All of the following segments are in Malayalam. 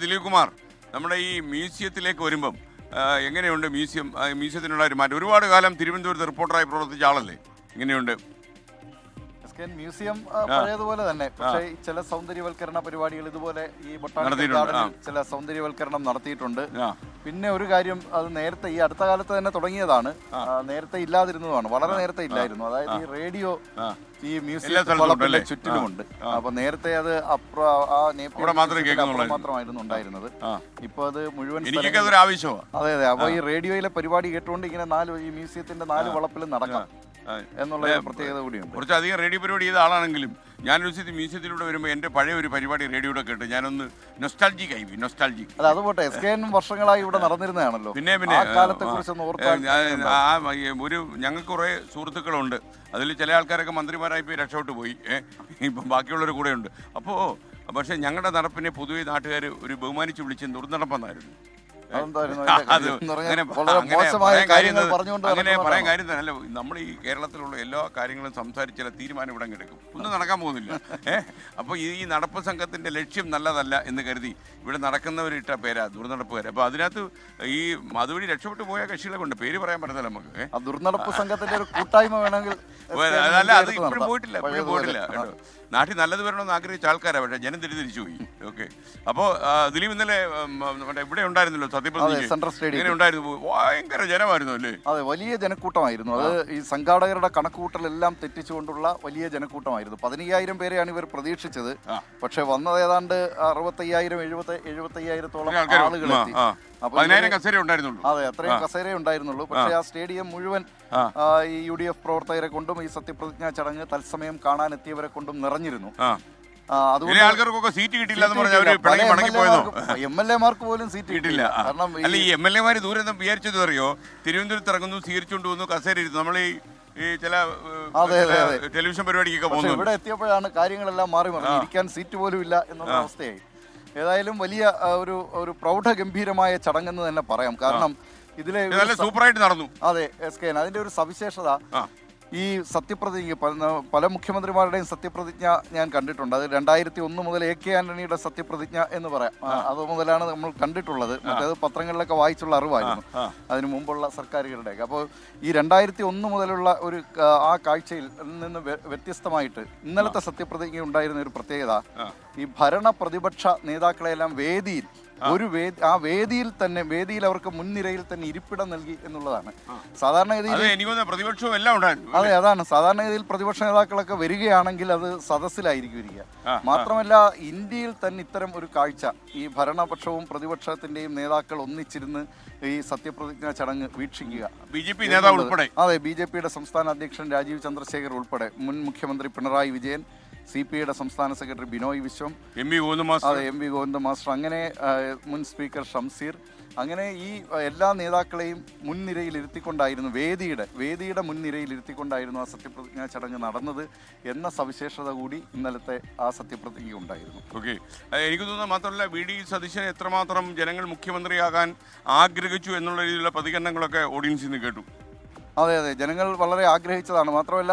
ദിലീപ് കുമാർ, നമ്മുടെ ഈ മ്യൂസിയത്തിലേക്ക് വരുമ്പം എങ്ങനെയുണ്ട് മ്യൂസിയത്തിനുള്ള ഒരു മാറ്റം? ഒരുപാട് കാലം തിരുവനന്തപുരത്ത് റിപ്പോർട്ടറായി പ്രവർത്തിച്ച ആളല്ലേ, എങ്ങനെയുണ്ട് മ്യൂസിയം? പഴയതുപോലെ തന്നെ, പക്ഷേ ചില സൗന്ദര്യവൽക്കരണ പരിപാടികൾ ഇതുപോലെ ഈ ബൊട്ടാണിക്കൽ ഗാർഡനിൽ ചില സൗന്ദര്യവൽക്കരണം നടത്തിയിട്ടുണ്ട്. പിന്നെ ഒരു കാര്യം, അത് നേരത്തെ ഈ അടുത്ത കാലത്ത് തന്നെ തുടങ്ങിയതാണ്, നേരത്തെ ഇല്ലാതിരുന്നതാണ്, വളരെ നേരത്തെ ഇല്ലായിരുന്നു. അതായത് ഈ റേഡിയോ ഈ മ്യൂസിയം വളപ്പിലെ ചുറ്റിലുമുണ്ട്. അപ്പൊ നേരത്തെ അത് മാത്രമായിരുന്നു ഉണ്ടായിരുന്നത്. ഇപ്പൊ അത് മുഴുവൻ അതെ അതെ. അപ്പൊ ഈ റേഡിയോയിലെ പരിപാടി കേട്ടുകൊണ്ട് ഇങ്ങനെ ഈ മ്യൂസിയത്തിന്റെ 4 വളപ്പിലും നടക്കാം എന്നുള്ള പ്രത്യേകത കൂടിയുണ്ട്. കുറച്ചധികം റേഡിയോ പരിപാടി ചെയ്ത ആളാണെങ്കിലും ഞാനൊരു ദിവസം മ്യൂസിയത്തിലൂടെ വരുമ്പോൾ എൻ്റെ പഴയ ഒരു പരിപാടി റേഡിയോയുടെ കേട്ട് ഞാനൊന്ന് നൊസ്റ്റാൾജിക് ആയി. അല്ല, അതുപോട്ടെ, വർഷങ്ങളായി ഇവിടെ നടന്നിരുന്നതാണല്ലോ. പിന്നെ ഒരു ഞങ്ങൾക്ക് കുറേ സുഹൃത്തുക്കളുണ്ട്. അതിൽ ചില ആൾക്കാരൊക്കെ മന്ത്രിമാരായി പോയി രക്ഷപ്പെട്ടു പോയി. ഇപ്പം ബാക്കിയുള്ളവർ കൂടെ ഉണ്ട്. പക്ഷേ ഞങ്ങളുടെ നടപ്പിനെ പൊതുവെ നാട്ടുകാർ ഒരു ബഹുമാനിച്ച് വിളിച്ച് ദുർനടപ്പെന്നായിരുന്നു. അങ്ങനെ പറയാൻ കാര്യം തന്നെ അല്ല. നമ്മൾ ഈ കേരളത്തിലുള്ള എല്ലാ കാര്യങ്ങളും സംസാരിച്ച് ചില തീരുമാനം ഇവിടെ എടുക്കും, ഒന്നും നടക്കാൻ പോകുന്നില്ല. അപ്പോൾ ഈ നടപ്പ് സംഘത്തിന്റെ ലക്ഷ്യം നല്ലതല്ല എന്ന് കരുതി ഇവിടെ നടക്കുന്നവരിട്ട പേരാ ദുർനടപ്പുകാർ. അപ്പൊ അതിനകത്ത് ഈ അതുവഴി രക്ഷപ്പെട്ടു പോയ കക്ഷികളെ കൊണ്ട് പേര് പറയാൻ പറ്റുന്നില്ല നമുക്ക്. ദുർനടപ്പ് സംഘത്തിന്റെ ഒരു കൂട്ടായ്മ വേണമെങ്കിൽ അതല്ല, അത് ഇപ്പോഴും പോയിട്ടില്ല കേട്ടോ. നാട്ടിൽ നല്ലത് വരണമെന്ന് ആഗ്രഹിച്ച ആൾക്കാരാണ്, പക്ഷേ ജനം തിരിച്ചു പോയി. ഓക്കെ. അപ്പോൾ ദിലീപ് ഇന്നലെ ഇവിടെ ഉണ്ടായിരുന്നല്ലോ, സത്യപ്രതിജ്ഞ ഉണ്ടായിരുന്നു, ഭയങ്കര ജനമായിരുന്നു അല്ലേ? അതെ, വലിയ ജനക്കൂട്ടമായിരുന്നു. അത് ഈ സംഘാടകരുടെ കണക്കുകൂട്ടലെല്ലാം തെറ്റിച്ചുകൊണ്ടുള്ള വലിയ ജനക്കൂട്ടമായിരുന്നു. 15,000 പേരെയാണ് ഇവർ പ്രതീക്ഷിച്ചത്. പക്ഷെ വന്നത് ഏതാണ്ട് 65,000-75,000-ഓളം ആളുകളെത്തി. അതെ, അത്രയും കസേര ഉണ്ടായിരുന്നുള്ളൂ. പക്ഷെ ആ സ്റ്റേഡിയം മുഴുവൻ ഈ UDF പ്രവർത്തകരെ കൊണ്ടും ഈ സത്യപ്രതിജ്ഞാ ചടങ്ങ് തത്സമയം കാണാനെത്തിയവരെ കൊണ്ടും നിറഞ്ഞിരുന്നു. MLA-മാർക്ക് പോലും സീറ്റ് കിട്ടില്ല. കാരണം ഈ MLA-മാര് ദൂരെ വിചാരിച്ചത് അറിയോ, തിരുവനന്തപുരത്ത് ഇറങ്ങുന്നു, സ്വീകരിച്ചുകൊണ്ട് വന്നു, കസേര ഇരുന്നു. നമ്മൾ ഈ ചില ടെലിവിഷൻ പരിപാടിക്കൊക്കെ പോകുന്നു. ഇവിടെ എത്തിയപ്പോഴാണ് കാര്യങ്ങളെല്ലാം മാറി മറിഞ്ഞു. ഇരിക്കാൻ സീറ്റ് പോലും ഇല്ല എന്നുള്ള അവസ്ഥയായി. ഏതായാലും വലിയ ഒരു പ്രൗഢഗംഭീരമായ ചടങ്ങെന്ന് തന്നെ പറയാം. കാരണം ഇതിലെ സൂപ്പറായിട്ട് നടന്നു. അതെ, അതിന്റെ ഒരു സവിശേഷത, ഈ സത്യപ്രതിജ്ഞ പല മുഖ്യമന്ത്രിമാരുടെയും സത്യപ്രതിജ്ഞ ഞാൻ കണ്ടിട്ടുണ്ട്. അത് 2001 മുതൽ AK ആന്റണിയുടെ സത്യപ്രതിജ്ഞ എന്ന് പറയാം. അത് മുതലാണ് നമ്മൾ കണ്ടിട്ടുള്ളത്. മറ്റേത് പത്രങ്ങളിലൊക്കെ വായിച്ചുള്ള അറിവായിരുന്നു അതിനു മുമ്പുള്ള സർക്കാരുകളുടെയൊക്കെ. അപ്പോൾ ഈ 2001 മുതലുള്ള ഒരു ആ കാഴ്ചയിൽ നിന്ന് വ്യത്യസ്തമായിട്ട് ഇന്നലത്തെ സത്യപ്രതിജ്ഞ ഉണ്ടായിരുന്ന ഒരു പ്രത്യേകത, ഈ ഭരണ പ്രതിപക്ഷ നേതാക്കളെല്ലാം വേദിയിൽ അവർക്ക് മുൻനിരയിൽ തന്നെ ഇരിപ്പിടം നൽകി എന്നുള്ളതാണ്. സാധാരണഗതിയിൽ അതെ, അതാണ് സാധാരണഗതിയിൽ പ്രതിപക്ഷ നേതാക്കളൊക്കെ വരികയാണെങ്കിൽ അത് സദസ്സിലായിരിക്കും ഇരിക്കുക. മാത്രമല്ല, ഇന്ത്യയിൽ തന്നെ ഇത്തരം ഒരു കാഴ്ച, ഈ ഭരണപക്ഷവും പ്രതിപക്ഷത്തിന്റെയും നേതാക്കൾ ഒന്നിച്ചിരുന്ന് ഈ സത്യപ്രതിജ്ഞാ ചടങ്ങ് വീക്ഷിക്കുക. അതെ, BJP-യുടെ സംസ്ഥാന അധ്യക്ഷൻ രാജീവ് ചന്ദ്രശേഖർ ഉൾപ്പെടെ, മുൻ മുഖ്യമന്ത്രി പിണറായി വിജയൻ, CPI-യുടെ സംസ്ഥാന secretary Binoy Viswam, M V Govinda master, അങ്ങനെ മുൻ സ്പീക്കർ ഷംസീർ, അങ്ങനെ ഈ എല്ലാ നേതാക്കളെയും മുൻനിരയിൽ ഇരുത്തിക്കൊണ്ടായിരുന്നു, വേദിയുടെ മുൻനിരയിൽ ഇരുത്തിക്കൊണ്ടായിരുന്നു ആ സത്യപ്രതിജ്ഞാ ചടങ്ങ് നടന്നത് എന്ന സവിശേഷത കൂടി ഇന്നലത്തെ ആ സത്യപ്രതിജ്ഞ ഉണ്ടായിരുന്നു. ഓക്കെ. എനിക്ക് തോന്നുന്നത് മാത്രമല്ല, VD സതീശൻ എത്രമാത്രം ജനങ്ങൾ മുഖ്യമന്ത്രിയാകാൻ ആഗ്രഹിച്ചു എന്നുള്ള രീതിയിലുള്ള പ്രതികരണങ്ങളൊക്കെ ഓഡിയൻസിൽ നിന്ന് കേട്ടു. അതെ, ജനങ്ങൾ വളരെ ആഗ്രഹിച്ചതാണ്. മാത്രമല്ല,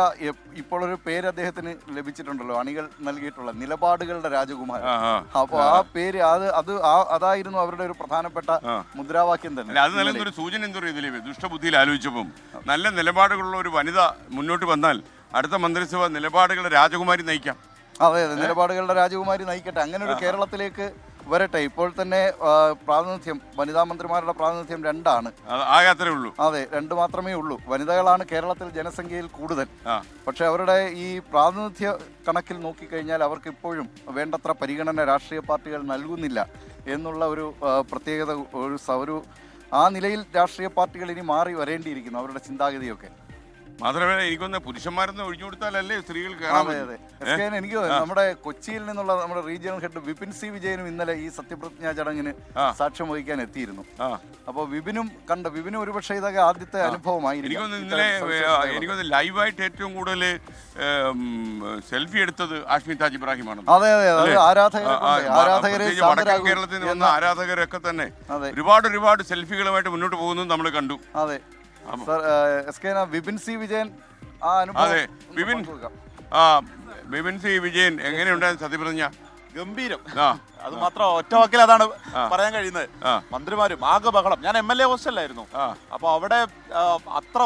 ഇപ്പോൾ ഒരു പേര് അദ്ദേഹത്തിന് ലഭിച്ചിട്ടുണ്ടല്ലോ, അണികൾ നൽകിയിട്ടുള്ള നിലപാടുകളുടെ രാജകുമാരൻ. അപ്പോൾ ആ പേര് അതായിരുന്നു അവരുടെ ഒരു പ്രധാനപ്പെട്ട മുദ്രാവാക്യം തന്നെ. അത് നല്ലൊരു സൂചന എന്തോ ഇതിലെ ദുഷ്ടബുദ്ധിയിൽ ആലോചിച്ചപ്പം, നല്ല നിലപാടുകളുള്ള ഒരു വനിത മുന്നോട്ട് വന്നാൽ അടുത്ത മന്ത്രിസഭ നിലപാടുകളുടെ രാജകുമാരി നയിക്കാം. അതെ, നിലപാടുകളുടെ രാജകുമാരി നയിക്കട്ടെ. അങ്ങനെ ഒരു കേരളത്തിലേക്ക് വരട്ടെ. ഇപ്പോൾ തന്നെ പ്രാതിനിധ്യം, വനിതാ മന്ത്രിമാരുടെ പ്രാതിനിധ്യം 2 ആണ്. അതെ, 2 മാത്രമേ ഉള്ളൂ. വനിതകളാണ് കേരളത്തിൽ ജനസംഖ്യയിൽ കൂടുതൽ. പക്ഷെ അവരുടെ ഈ പ്രാതിനിധ്യ കണക്കിൽ നോക്കിക്കഴിഞ്ഞാൽ അവർക്ക് ഇപ്പോഴും വേണ്ടത്ര പരിഗണന രാഷ്ട്രീയ പാർട്ടികൾ നൽകുന്നില്ല എന്നുള്ള ഒരു പ്രത്യേകത, ആ നിലയിൽ രാഷ്ട്രീയ പാർട്ടികൾ ഇനി മാറി വരേണ്ടിയിരിക്കുന്നു, അവരുടെ ചിന്താഗതിയൊക്കെ. മാത്രമല്ല, എനിക്കൊന്ന് പുരുഷന്മാരെന്ന് ഒഴിഞ്ഞു കൊടുത്താലല്ലേ സ്ത്രീകൾ. എനിക്ക് നമ്മുടെ കൊച്ചിയിൽ നിന്നുള്ള നമ്മുടെ റീജിയണൽ ഹെഡ് വിപിൻ സി വിജയനും ഇന്നലെ ഈ സത്യപ്രതിജ്ഞാ ചടങ്ങിന് സാക്ഷ്യം വഹിക്കാൻ എത്തിയിരുന്നു. അപ്പോൾ വിപിനും ഒരുപക്ഷെ ഇതൊക്കെ ആദ്യത്തെ അനുഭവമായിരിക്കും. എനിക്കൊന്ന് ലൈവായിട്ട് ഏറ്റവും കൂടുതൽ സെൽഫി എടുത്തത് ആഷ്മി താജ് ഇബ്രാഹിമാണ്. അതെ, ആരാധകരെ കേരളത്തിൽ നിന്ന് വന്ന ആരാധകരൊക്കെ തന്നെ ഒരുപാട് സെൽഫികളുമായിട്ട് മുന്നോട്ട് പോകുന്നത് നമ്മൾ കണ്ടു. അതെ, വിപിൻ സി വിജയൻ വിപിൻ സി വിജയൻ എങ്ങനെയുണ്ടായിരുന്നു സത്യപ്രതിജ്ഞ? ഗംഭീരം. ആ അത് മാത്രം ഒറ്റ വാക്കിൽ അതാണ് പറയാൻ കഴിയുന്നത്. മന്ത്രിമാരും ആകെ ബഹളം. ഞാൻ MLA ഹോസ്റ്റലിലായിരുന്നു. അപ്പൊ അവിടെ അത്ര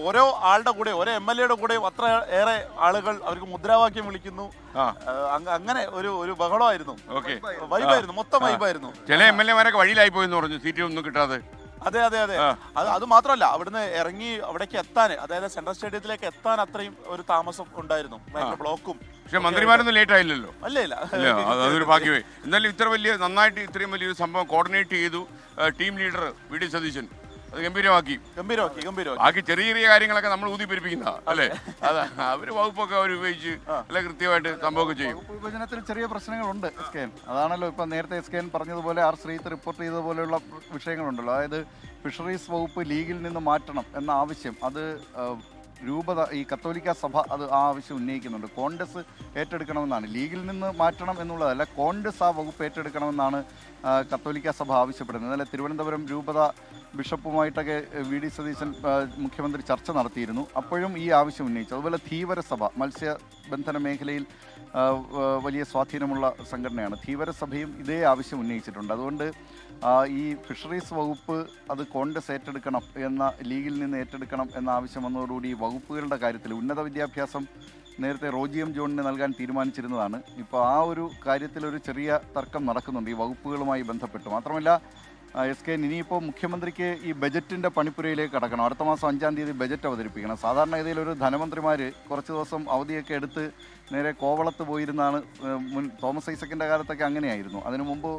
ഓരോ ആളുടെ കൂടെ ഓരോ MLA യുടെ കൂടെ അത്ര ഏറെ ആളുകൾ അവർക്ക് മുദ്രാവാക്യം വിളിക്കുന്നു. അങ്ങനെ ഒരു ബഹളമായിരുന്നു. വൈബായിരുന്നു, മൊത്തം വൈബായിരുന്നു. ചില MLA മാരൊക്കെ വഴിയിലായി പോയെന്ന് പറഞ്ഞു സീറ്റ് ഒന്നും കിട്ടാതെ. അതെ. അത് മാത്രമല്ല, അവിടുന്ന് ഇറങ്ങി അവിടേക്ക് എത്താൻ, അതായത് സെൻട്രൽ സ്റ്റേഡിയത്തിലേക്ക് എത്താൻ അത്രയും ഒരു താമസം ഉണ്ടായിരുന്നു. ഭയങ്കര ബ്ലോക്കും. പക്ഷെ മന്ത്രിമാരൊന്നും ലേറ്റ് ആയില്ലല്ലോ. അല്ല അതൊരു ഭാഗ്യമായി. എന്നാലും ഇത്ര വലിയ നന്നായിട്ട് ഇത്രയും വലിയൊരു സംഭവം കോർഡിനേറ്റ് ചെയ്തു ടീം ലീഡർ VD സതീശൻ. അത് ഗംഭീരമാക്കി. ബാക്കി ചെറിയ ചെറിയ കാര്യങ്ങളൊക്കെ നമ്മൾ ഊതിപ്പെരിപ്പിക്കുന്ന അല്ലേ? അതാ അവര് വകുപ്പൊക്കെ അവർ ഉപയോഗിച്ച് അല്ല കൃത്യമായിട്ട് സംഭവമൊക്കെ ചെയ്യും. വിഭജനത്തിൽ ചെറിയ പ്രശ്നങ്ങളുണ്ട്. SKN അതാണല്ലോ ഇപ്പൊ നേരത്തെ SKN പറഞ്ഞതുപോലെ ശ്രീത്ത് റിപ്പോർട്ട് ചെയ്തതുപോലെയുള്ള വിഷയങ്ങളുണ്ടല്ലോ. അതായത് ഫിഷറീസ് വകുപ്പ് ലീഗിൽ നിന്ന് മാറ്റണം എന്ന ആവശ്യം അത് രൂപത ഈ കത്തോലിക്ക സഭ അത് ആ ആവശ്യം ഉന്നയിക്കുന്നുണ്ട്. കോൺഗ്രസ് ഏറ്റെടുക്കണമെന്നാണ്. ലീഗിൽ നിന്ന് മാറ്റണം എന്നുള്ളതല്ല, കോൺഗ്രസ് ആ വകുപ്പ് ഏറ്റെടുക്കണമെന്നാണ് കത്തോലിക്ക സഭ ആവശ്യപ്പെടുന്നത്. ഇന്നലെ തിരുവനന്തപുരം രൂപത ബിഷപ്പുമായിട്ടൊക്കെ VD സതീശൻ മുഖ്യമന്ത്രി ചർച്ച നടത്തിയിരുന്നു. അപ്പോഴും ഈ ആവശ്യം ഉന്നയിച്ചു. അതുപോലെ ധീവരസഭ മത്സ്യബന്ധന മേഖലയിൽ വലിയ സ്വാധീനമുള്ള സംഘടനയാണ്. ധീവരസഭയും ഇതേ ആവശ്യം ഉന്നയിച്ചിട്ടുണ്ട്. അതുകൊണ്ട് ഈ ഫിഷറീസ് വകുപ്പ് അത് കോൺഗ്രസ് ഏറ്റെടുക്കണം ലീഗിൽ നിന്ന് ഏറ്റെടുക്കണം എന്ന ആവശ്യം വന്നതോടുകൂടി വകുപ്പുകളുടെ കാര്യത്തിൽ ഉന്നത വിദ്യാഭ്യാസം നേരത്തെ റോജി M. ജോണിന് നൽകാൻ തീരുമാനിച്ചിരുന്നതാണ്. ഇപ്പോൾ ആ ഒരു കാര്യത്തിൽ ഒരു ചെറിയ തർക്കം നടക്കുന്നുണ്ട് ഈ വകുപ്പുകളുമായി ബന്ധപ്പെട്ട്. മാത്രമല്ല SKN ഇനിയിപ്പോൾ മുഖ്യമന്ത്രിക്ക് ഈ ബജറ്റിൻ്റെ പണിപ്പുരയിലേക്ക് കടക്കണം. അടുത്ത മാസം 5-ാം തീയതി ബജറ്റ് അവതരിപ്പിക്കണം. സാധാരണ രീതിയിൽ ഒരു ധനമന്ത്രിമാർ കുറച്ച് ദിവസം അവധിയൊക്കെ എടുത്ത് നേരെ കോവളത്ത് പോയിരുന്നാണ്. മുൻ തോമസ് ഐസക്കിൻ്റെ കാലത്തൊക്കെ അങ്ങനെയായിരുന്നു. അതിനു മുമ്പ്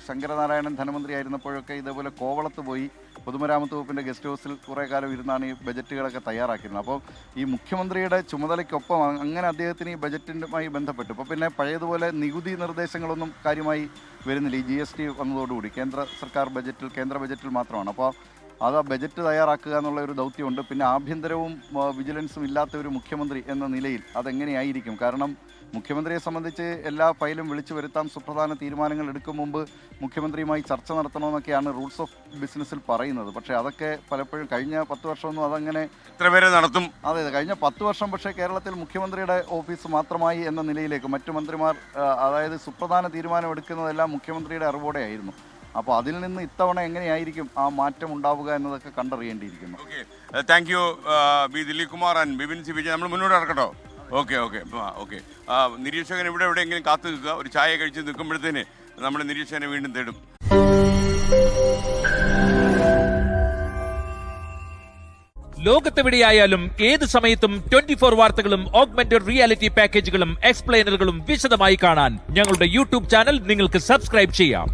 ശങ്കരനാരായണൻ ധനമന്ത്രി ആയിരുന്നപ്പോഴൊക്കെ ഇതേപോലെ കോവളത്ത് പോയി പൊതുമരാമത്ത് വകുപ്പിൻ്റെ ഗസ്റ്റ് ഹൗസിൽ കുറേ കാലം ഇരുന്നാണ് ഈ ബജറ്റുകളൊക്കെ തയ്യാറാക്കിയിരുന്നത്. അപ്പോൾ ഈ മുഖ്യമന്ത്രിയുടെ ചുമതലയ്ക്കൊപ്പം അങ്ങനെ അദ്ദേഹത്തിന് ഈ ബജറ്റുമായി ബന്ധപ്പെട്ട് ഇപ്പോൾ പിന്നെ പഴയതുപോലെ നികുതി നിർദ്ദേശങ്ങളൊന്നും കാര്യമായി വരുന്നില്ല. ഈ GST വന്നതോടുകൂടി കേന്ദ്ര സർക്കാർ ബജറ്റിൽ കേന്ദ്ര ബജറ്റിൽ മാത്രമാണ്. അപ്പോൾ അത് ആ ബജറ്റ് തയ്യാറാക്കുക എന്നുള്ള ഒരു ദൗത്യമുണ്ട്. പിന്നെ ആഭ്യന്തരവും വിജിലൻസും ഇല്ലാത്ത ഒരു മുഖ്യമന്ത്രി എന്ന നിലയിൽ അതെങ്ങനെയായിരിക്കും? കാരണം മുഖ്യമന്ത്രിയെ സംബന്ധിച്ച് എല്ലാ ഫയലും വിളിച്ചു വരുത്താം, സുപ്രധാന തീരുമാനങ്ങൾ എടുക്കും മുമ്പ് മുഖ്യമന്ത്രിയുമായി ചർച്ച നടത്തണമെന്നൊക്കെയാണ് റൂൾസ് ഓഫ് ബിസിനസ്സിൽ പറയുന്നത്. പക്ഷേ അതൊക്കെ പലപ്പോഴും കഴിഞ്ഞ 10 വർഷമൊന്നും അതങ്ങനെ എത്ര പേരെ നടത്തും? അതെ, കഴിഞ്ഞ 10 വർഷം പക്ഷേ കേരളത്തിൽ മുഖ്യമന്ത്രിയുടെ ഓഫീസ് മാത്രമായി എന്ന നിലയിലേക്ക് മറ്റു മന്ത്രിമാർ അതായത് സുപ്രധാന തീരുമാനം എടുക്കുന്നതെല്ലാം മുഖ്യമന്ത്രിയുടെ അറിവോടെ ആയിരുന്നു. അപ്പോൾ അതിൽ നിന്ന് ഇത്തവണ എങ്ങനെയായിരിക്കും ആ മാറ്റം ഉണ്ടാവുക എന്നതൊക്കെ കണ്ടറിയേണ്ടിയിരിക്കുന്നു. Thank you B Dileep Kumar and Bipin C Vijayan. നമ്മൾ മുന്നോട്ട് ഇറക്കട്ടോ? ഓക്കെ. നിരീക്ഷകൻ എവിടെയെങ്കിലും കാത്തു നിൽക്കുക. ഒരു ചായ കഴിച്ച് നിൽക്കുമ്പോഴത്തേന് നമ്മുടെ നിരീക്ഷകനെ വീണ്ടും തേടും. ലോകത്തെവിടെയായാലും ഏത് സമയത്തും 24 വാർത്തകളും ഓഗ്മെന്റഡ് റിയാലിറ്റി പാക്കേജുകളും എക്സ്പ്ലെയിനറുകളും വിശദമായി കാണാൻ ഞങ്ങളുടെ YouTube ചാനൽ നിങ്ങൾക്ക് സബ്സ്ക്രൈബ് ചെയ്യാം.